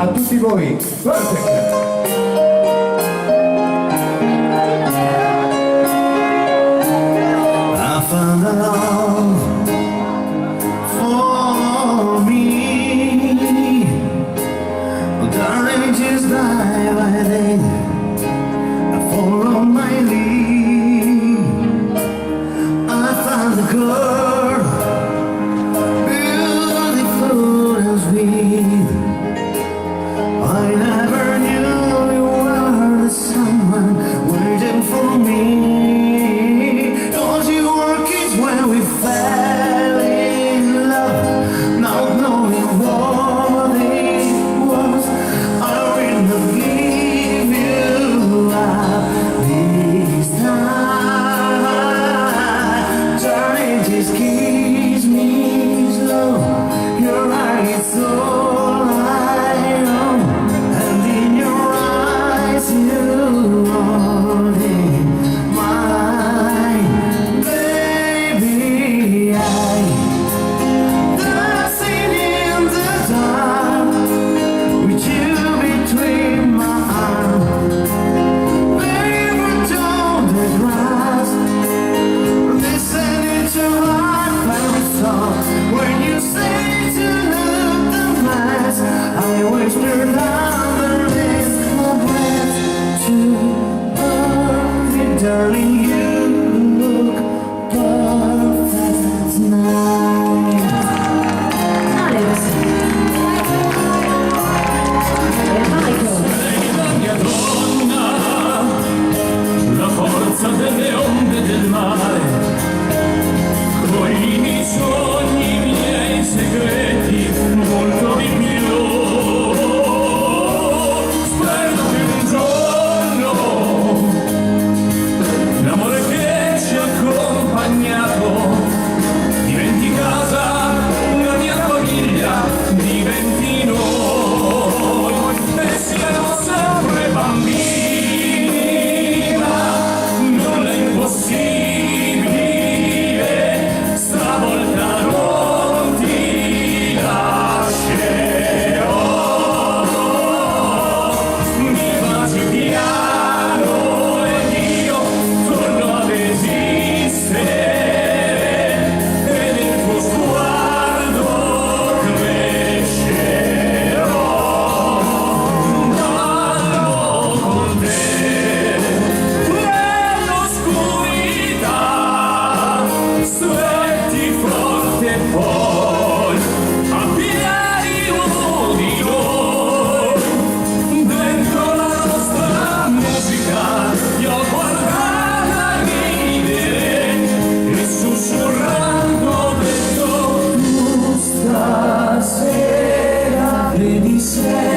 a tutti voi. Perfect. Just dive right in, I follow my lead. I found a girl, beautiful and sweet. I never knew you were the someone waiting for me. Cause you were kids when we fell in love, not knowing what it was. Just kiss me slow, your eyes so light on, and in your eyes you hold in mine, baby. I dancing in the dark with you between my arms, baby, don't the grass, listening to when you say to look the glass, I whisper underneath my breath to perfect, darling, you look perfect tonight. Sei la mia donna, la forza delle onde del mare. Coi miei sogni, i miei segreti, molto di più. Spero che un giorno l'amore che ci ha accompagnato diventi casa, la mia famiglia, diventi noi e siamo sempre bambini, ma non è impossibile. Stasera vedi se